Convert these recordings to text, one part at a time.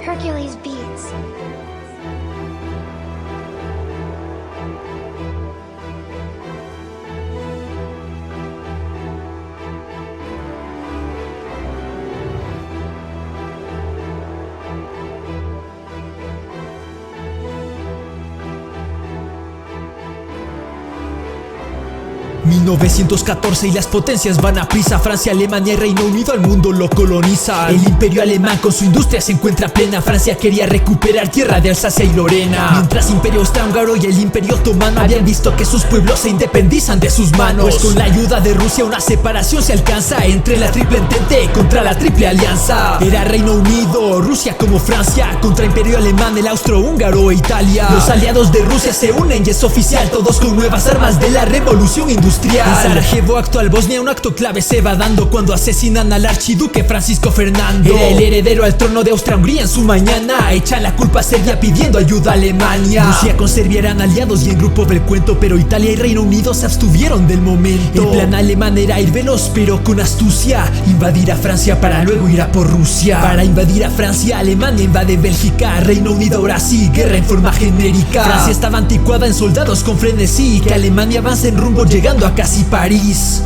Hercules Beats. ...1914 y las potencias van a prisa. Francia, Alemania y Reino Unido al mundo lo colonizan. El imperio alemán con su industria se encuentra plena. Francia quería recuperar tierra de Alsacia y Lorena, mientras imperio austrohúngaro y el imperio otomano habían visto que sus pueblos se independizan de sus manos. Pues con la ayuda de Rusia una separación se alcanza entre la triple entente contra la triple alianza. Era Reino Unido, Rusia como Francia contra imperio alemán, el austrohúngaro e Italia. Los aliados de Rusia se unen y es oficial, todos con nuevas armas de la revolución industrial. En Sarajevo, actual Bosnia, un acto clave se va dando cuando asesinan al archiduque Francisco Fernando. Era el heredero al trono de Austria-Hungría en su mañana. Echan la culpa a Serbia pidiendo ayuda a Alemania. Rusia con Serbia eran aliados y en grupo del cuento, pero Italia y Reino Unido se abstuvieron del momento. El plan alemán era ir veloz pero con astucia, invadir a Francia para luego ir a por Rusia. Para invadir a Francia, Alemania invade Bélgica. Reino Unido ahora sí, guerra en forma genérica. Francia estaba anticuada en soldados con frenesí, que Alemania avanza en rumbo llegando a casi París.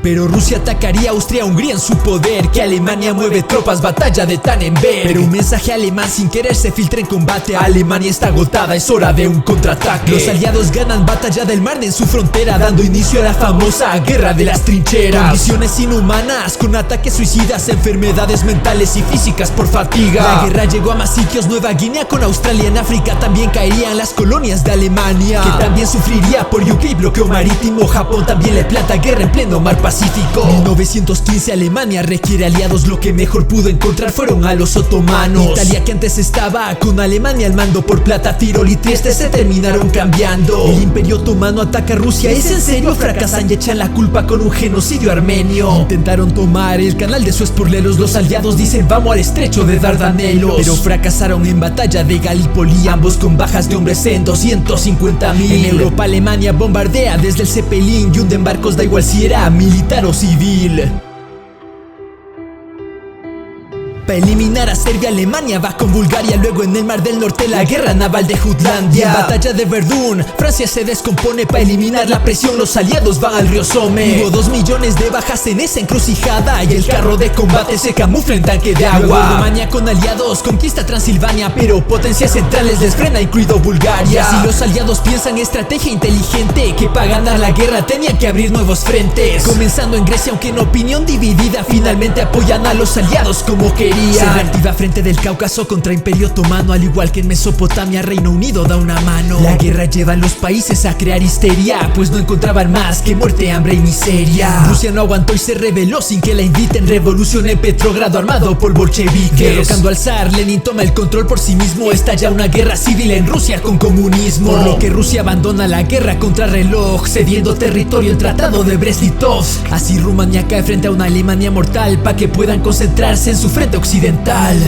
Pero Rusia atacaría a Austria-Hungría en su poder, que Alemania mueve tropas, batalla de Tannenberg. Pero un mensaje alemán sin querer se filtra en combate. Alemania está agotada, es hora de un contraataque. Los aliados ganan batalla del Marne en su frontera, dando inicio a la famosa guerra de las trincheras. Condiciones inhumanas, con ataques suicidas, enfermedades mentales y físicas por fatiga. La guerra llegó a más sitios, Nueva Guinea con Australia. En África también caerían las colonias de Alemania, que también sufriría por UK, bloqueo marítimo. Japón también le planta guerra en pleno mar Pacífico. 1915 Alemania requiere aliados, lo que mejor pudo encontrar fueron a los otomanos. Italia, que antes estaba con Alemania al mando, por plata, Tirol y Trieste se terminaron cambiando. El imperio otomano ataca a Rusia, ¿es en serio? Fracasan y echan la culpa con un genocidio armenio. Intentaron tomar el canal de Suez por lelos, los aliados dicen vamos al estrecho de Dardanelos, pero fracasaron en batalla de Galípoli, ambos con bajas de hombres en 250.000. En Europa Alemania bombardea desde el Zeppelin y hunden barcos, da igual si era militar o civil. Para eliminar a Serbia, Alemania va con Bulgaria. Luego en el Mar del Norte la guerra naval de Jutlandia. Y en batalla de Verdún, Francia se descompone. Para eliminar la presión los aliados van al río Somme. Hubo 2 millones de bajas en esa encrucijada, y el carro de combate se camufla en tanque de agua. Luego Alemania con aliados conquista Transilvania, pero potencias centrales les frena, incluido Bulgaria. Así los aliados piensan estrategia inteligente, que para ganar la guerra tenían que abrir nuevos frentes. Comenzando en Grecia, aunque en opinión dividida, finalmente apoyan a los aliados como querían. Se reactiva frente del Cáucaso contra Imperio Otomano, al igual que en Mesopotamia Reino Unido da una mano. La guerra lleva a los países a crear histeria, pues no encontraban más que muerte, hambre y miseria. Rusia no aguantó y se rebeló sin que la inviten. Revolución en Petrogrado armado por bolcheviques. Derrocando al zar, Lenin toma el control por sí mismo. Estalla una guerra civil en Rusia con comunismo, por lo que Rusia abandona la guerra contra reloj, cediendo territorio el Tratado de Brest-Litovsk. Así Rumania cae frente a una Alemania mortal, pa' que puedan concentrarse en su frente occidental.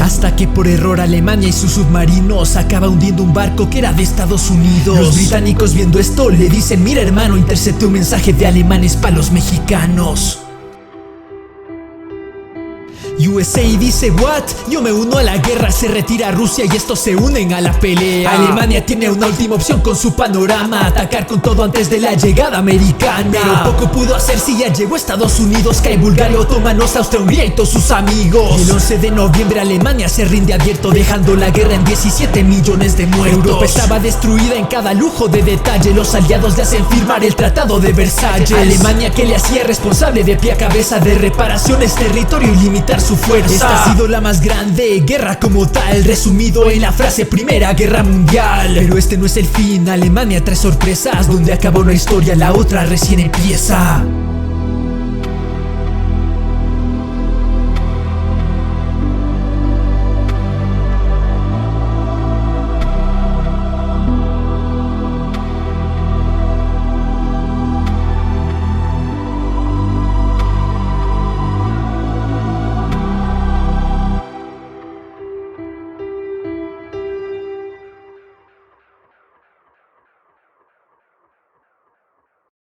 Hasta que por error Alemania y sus submarinos acaba hundiendo un barco que era de Estados Unidos. Los británicos, viendo esto, le dicen mira hermano, intercepté un mensaje de alemanes para los mexicanos. USA dice what? Yo me uno a la guerra, se retira Rusia y estos se unen a la pelea. Alemania tiene una última opción con su panorama, atacar con todo antes de la llegada americana. Pero poco pudo hacer si ya llegó Estados Unidos, cae Bulgaria, otomanos, Austria-Hungría y todos sus amigos. Y el 11 de noviembre Alemania se rinde abierto, dejando la guerra en 17 millones de muertos. Europa estaba destruida en cada lujo de detalle, los aliados le hacen firmar el Tratado de Versalles. Alemania, que le hacía responsable de pie a cabeza de reparaciones, territorio y limitar su fuerza. Esta ha sido la más grande guerra como tal, resumido en la frase Primera Guerra Mundial. Pero este no es el fin, Alemania trae sorpresas, donde acaba una historia la otra recién empieza.